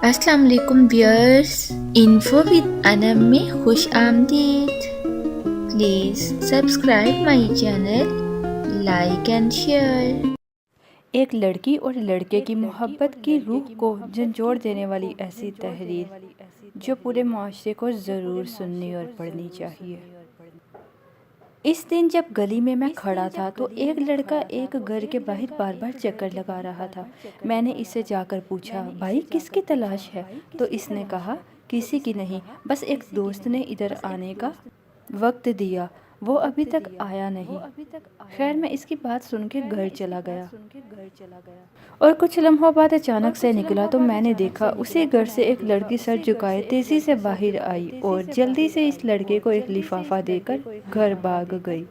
السلام علیکم wears, info with انم میں خوش آمدید۔ Please subscribe my channel, like and share. ایک لڑکی اور لڑکے کی محبت کی روح کو جھنجھوڑ دینے والی ایسی تحریر جو پورے معاشرے کو ضرور سننی اور پڑھنی چاہیے۔ اس دن جب گلی میں کھڑا تھا تو ایک لڑکا ایک گھر کے باہر بار بار چکر لگا رہا تھا۔ میں نے اس سے جا کر پوچھا، بھائی کس کی تلاش ہے؟ تو اس نے کہا، کسی کی نہیں، بس ایک دوست نے ادھر آنے کا وقت دیا، وہ ابھی تک آیا نہیں۔ خیر میں اس کی بات سن کے گھر چلا گیا اور کچھ لمحوں بعد اچانک سے نکلا تو میں نے دیکھا اسی گھر سے ایک لڑکی سر جھکائے تیزی سے باہر آئی اور جلدی سے اس لڑکے کو ایک لفافہ دے کر گھر بھاگ گئی۔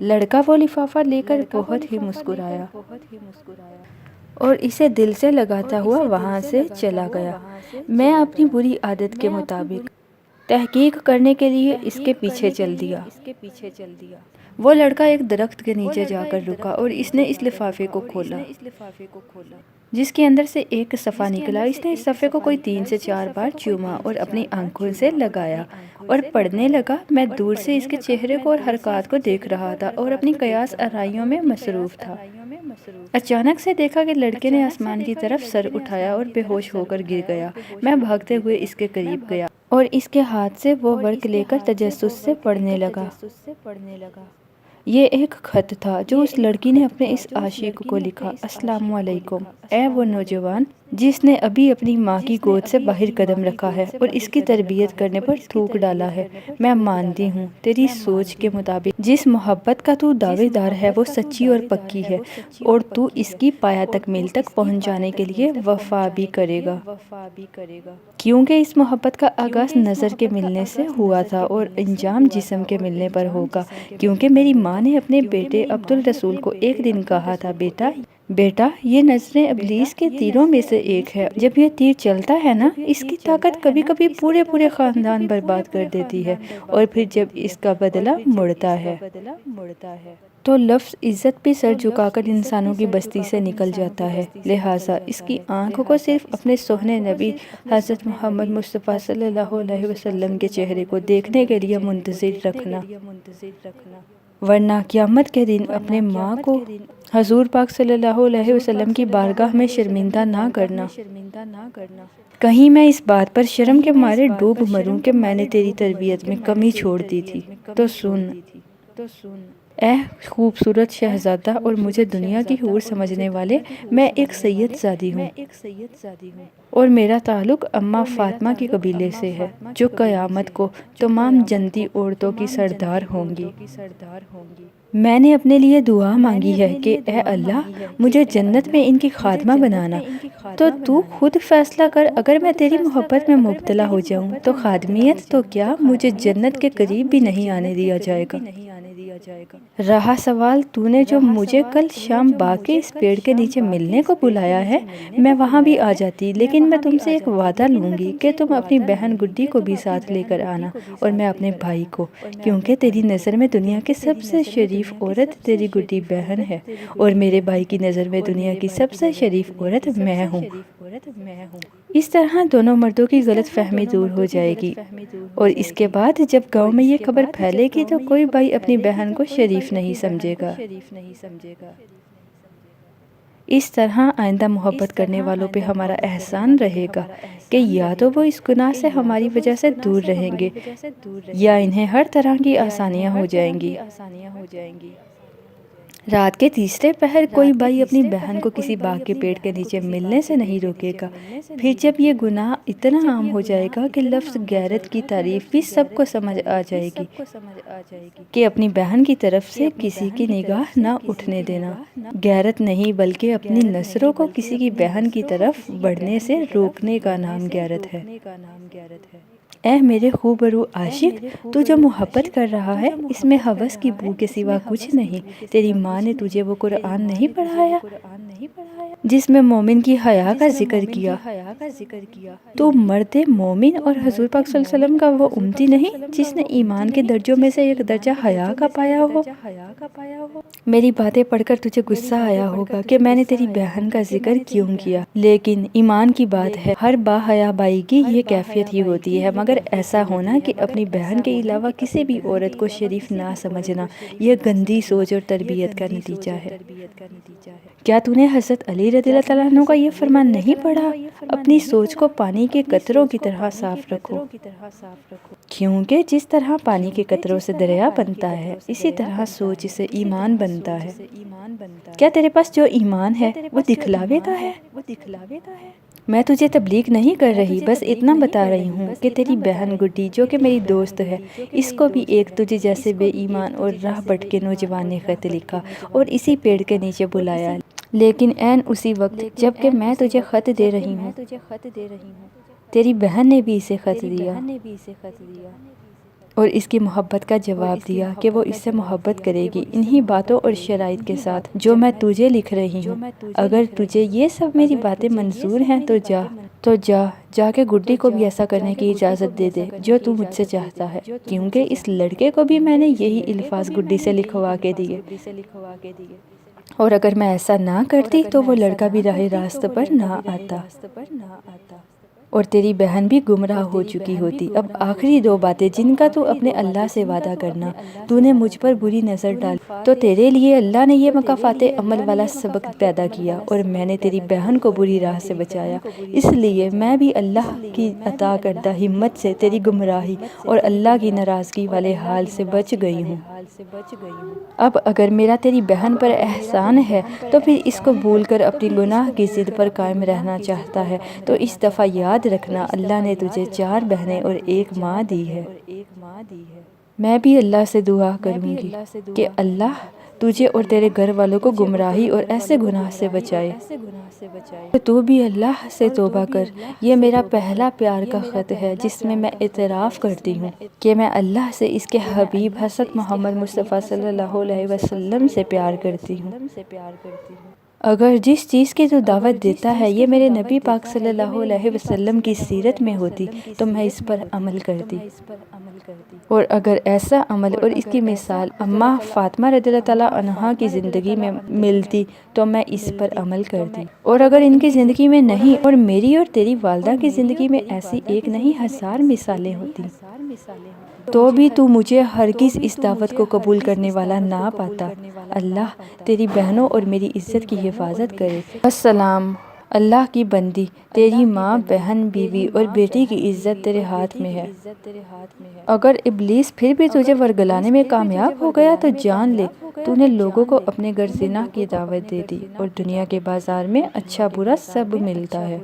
لڑکا وہ لفافہ لے کر بہت ہی مسکرایا اور اسے دل سے لگاتا ہوا وہاں سے چلا گیا۔ میں اپنی بری عادت کے مطابق تحقیق کرنے کے لیے اس کے پیچھے چل دیا۔ وہ لڑکا ایک درخت کے نیچے جا کر رکا اور اس نے اس لفافے کو کھولا جس کے اندر سے ایک صفحہ نکلا۔ اس نے اس صفحے کو کوئی 3 سے 4 بار چوما اور اپنی آنکھوں سے لگایا اور پڑھنے لگا۔ میں دور سے اس کے چہرے کو اور حرکات کو دیکھ رہا تھا اور اپنی قیاس آرائیوں میں مصروف تھا۔ اچانک سے دیکھا کہ لڑکے نے آسمان کی طرف سر اٹھایا اور بے ہوش ہو کر گر گیا۔ میں بھاگتے ہوئے اس کے قریب گیا اور اس کے ہاتھ سے وہ ورق لے کر تجسس سے پڑھنے لگا۔ یہ ایک خط تھا جو اس لڑکی نے اپنے اس عاشق کو لکھا۔ السلام علیکم، اے وہ نوجوان جس نے ابھی اپنی ماں کی گود سے باہر قدم رکھا ہے اور اس کی تربیت کرنے پر تھوک ڈالا ہے۔ میں مانتی ہوں تیری سوچ کے مطابق جس محبت کا تو دعوے دار ہے وہ سچی اور پکی ہے اور تو اس کی پایہ تکمیل تک پہنچانے کے لیے وفا بھی کرے گا، کیونکہ اس محبت کا آغاز نظر کے ملنے سے ہوا تھا اور انجام جسم کے ملنے پر ہوگا، کیونکہ میری ماں نے اپنے بیٹے عبدالرسول کو ایک دن کہا تھا، بیٹا یہ نظریں ابلیس کے تیروں میں سے ایک ہے، جب یہ تیر چلتا ہے نا اس کی طاقت کبھی کبھی پورے خاندان برباد کر دیتی ہے اور پھر جب اس کا بدلہ مڑتا ہے تو لفظ عزت بھی سر جھکا کر انسانوں کی بستی سے نکل جاتا ہے۔ لہٰذا اس کی آنکھ کو صرف اپنے سوہنے نبی حضرت محمد مصطفیٰ صلی اللہ علیہ وسلم کے چہرے کو دیکھنے کے لیے منتظر رکھنا، ورنہ قیامت کے دن اپنے ماں کو حضور پاک صلی اللہ علیہ وسلم کی بارگاہ میں شرمندہ نہ کرنا۔ کہیں میں اس بات پر شرم کے مارے ڈوب مروں کہ میں نے تیری تربیت میں کمی چھوڑ دی تھی۔ تو سن اے خوبصورت شہزادہ اور مجھے دنیا کی حور سمجھنے والے، میں ایک سید زادی ہوں اور میرا تعلق اماں فاطمہ کے قبیلے سے ہے جو قیامت کو تمام جنتی عورتوں کی سردار ہوں گی۔ میں نے اپنے لیے دعا مانگی ہے کہ اے اللہ مجھے جنت میں ان کی خادمہ بنانا، تو خود فیصلہ کر، اگر میں تیری محبت میں مبتلا ہو جاؤں تو خادمیت تو کیا مجھے جنت کے قریب بھی نہیں آنے دیا جائے گا۔ رہا سوال تو نے جو مجھے کل شام باغ کے اس پیڑ کے نیچے ملنے کو بلایا ہے، میں وہاں بھی آ جاتی، لیکن میں تم سے ایک وعدہ لوں گی کہ تم اپنی بہن گڈی کو بھی ساتھ لے کر آنا اور میں اپنے بھائی کو، کیونکہ تیری نظر میں دنیا کی سب سے شریف عورت تیری گڈی بہن ہے اور میرے بھائی کی نظر میں دنیا کی سب سے شریف عورت میں ہوں۔ اس طرح دونوں مردوں کی غلط فہمی دور ہو جائے گی اور اس کے بعد جب گاؤں میں یہ خبر پھیلے گی تو کوئی بھائی اپنی بہن کو شریف نہیں سمجھے گا۔ اس طرح آئندہ محبت کرنے والوں پہ ہمارا احسان رہے گا کہ یا تو وہ اس گناہ سے ہماری وجہ سے دور رہیں گے یا انہیں ہر طرح کی آسانیاں ہو جائیں گی۔ رات کے تیسرے پہر کوئی بھائی اپنی بہن کو کسی باغ کے پیڑ کے نیچے ملنے سے نہیں روکے گا۔ پھر جب یہ گناہ اتنا عام ہو جائے گا کہ لفظ غیرت کی تعریف بھی سب کو سمجھ آ جائے گی کہ اپنی بہن کی طرف سے کسی کی نگاہ نہ اٹھنے دینا، غیرت نہیں بلکہ اپنی نظروں کو کسی کی بہن کی طرف بڑھنے سے روکنے کا نام غیرت ہے۔ اے میرے خوبرو عاشق، تو جو محبت کر رہا ہے اس میں ہوس کی بو کے سوا کچھ نہیں۔ تیری ماں نے تجھے وہ قرآن نہیں پڑھایا جس میں مومن کی حیا کا ذکر کیا؟ تو مرد مومن اور حضور پاک صلی اللہ علیہ وسلم کا وہ امتی نہیں جس نے ایمان کے درجوں میں سے ایک درجہ حیا کا پایا ہو؟ میری باتیں پڑھ کر تجھے غصہ آیا ہوگا کہ میں نے تیری بہن کا ذکر کیوں کیا، لیکن ایمان کی بات ہے، ہر با حیا بائی کی یہ کیفیت ہی ہوتی ہے، مگر ایسا ہونا کہ اپنی بہن کے علاوہ کسی بھی عورت کو شریف نہ سمجھنا، یہ گندی سوچ اور تربیت کا نتیجہ ہے۔ کیا تو نے حضرت علی رضی اللہ تعالیٰ عنہ کا یہ فرمان نہیں پڑھا؟ اپنی سوچ کو پانی کے قطروں کی طرح صاف رکھو، کیونکہ جس طرح پانی کے قطروں سے دریا بنتا ہے اسی طرح سوچ سے ایمان بنتا ہے۔ کیا تیرے پاس جو ایمان ہے وہ دکھلاوے کا ہے؟ میں تجھے تبلیغ نہیں کر رہی، بس اتنا بتا رہی ہوں کہ تیری بہن گڈی جو کہ میری دوست ہے، اس کو بھی ایک تجھے جیسے بے ایمان اور راہ بھٹکے نوجوان نے خط لکھا اور اسی پیڑ کے نیچے بلایا، لیکن عین اسی وقت جب کہ میں تجھے خط دے رہی ہوں تیری بہن نے بھی اسے خط دیا اور اس کی محبت کا جواب دیا کہ وہ اس سے محبت کرے گی انہی باتوں اور شرائط کے ساتھ جو میں تجھے لکھ رہی ہوں۔ اگر تجھے یہ سب میری باتیں منظور ہیں تو جا کے گڈی کو بھی ایسا کرنے کی اجازت دے دے جو تو مجھ سے چاہتا ہے، کیونکہ اس لڑکے کو بھی میں نے یہی الفاظ گڈی سے لکھوا کے دیے، اور اگر میں ایسا نہ کرتی تو وہ لڑکا بھی راہ راست پر نہ آتا اور تیری بہن بھی گمراہ ہو چکی ہوتی۔ اب آخری دو باتیں جن کا تو اپنے اللہ سے وعدہ کرنا، تو نے مجھ پر بری نظر ڈالی تو تیرے لیے اللہ نے یہ مکافات عمل والا سبق پیدا کیا، اور میں نے تیری بہن کو بری راہ سے بچایا، اس لیے میں بھی اللہ کی عطا کردہ ہمت سے تیری گمراہی اور اللہ کی ناراضگی والے حال سے بچ گئی ہوں۔ اب اگر میرا تیری بہن پر احسان ہے تو پھر اس کو بھول کر اپنی گناہ کی ضد پر قائم رہنا چاہتا ہے تو اس دفعہ یاد رکھنا اللہ نے تجھے 4 بہنیں اور 1 ماں دی ہے۔ میں بھی اللہ سے دعا کروں گی کہ اللہ تجھے اور تیرے گھر والوں کو گمراہی اور ایسے گناہ سے بچائے۔ تو بھی اللہ سے توبہ کر۔ یہ میرا پہلا پیار کا خط ہے جس میں میں اعتراف کرتی ہوں کہ میں اللہ سے اس کے حبیب حضرت محمد مصطفیٰ صلی اللہ علیہ وسلم سے پیار کرتی ہوں۔ اگر جس چیز کی تو دعوت دیتا ہے یہ میرے نبی پاک صلی اللہ علیہ وسلم کی سیرت میں ہوتی تو میں اس پر عمل کرتی، اور اگر ایسا عمل اور اس کی مثال اماں فاطمہ رضی اللہ تعالیٰ عنہا کی زندگی میں ملتی تو میں اس پر عمل کرتی، اور اگر ان کی زندگی میں نہیں اور میری اور تیری والدہ کی زندگی میں ایسی ایک نہیں 1000 مثالیں ہوتی تو بھی تو مجھے ہرگز اس دعوت کو قبول کرنے والا نہ پاتا۔ اللہ تیری بہنوں اور میری عزت کی حفاظت کرے۔ السلام۔ اللہ کی بندی، تیری ماں، بہن، بیوی اور بیٹی کی عزت تیرے ہاتھ میں ہے۔ اگر ابلیس پھر بھی تجھے ورگلانے میں کامیاب ہو گیا تو جان لے تو نے لوگوں کو اپنے گھر زنا کی دعوت دے دی، اور دنیا کے بازار میں اچھا برا سب ملتا ہے۔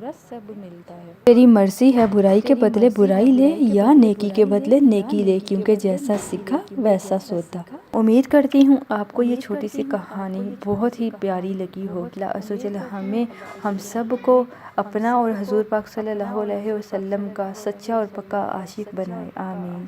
تیری مرضی ہے برائی کے بدلے برائی لے یا نیکی کے بدلے نیکی لے، کیونکہ جیسا سیکھا ویسا سوتا۔ امید کرتی ہوں آپ کو یہ چھوٹی سی کہانی بہت ہی پیاری لگی ہوگی۔ اللہ عز و جل ہم سب کو اپنا اور حضور پاک صلی اللہ علیہ وسلم کا سچا اور پکا عاشق بنائے، آمین۔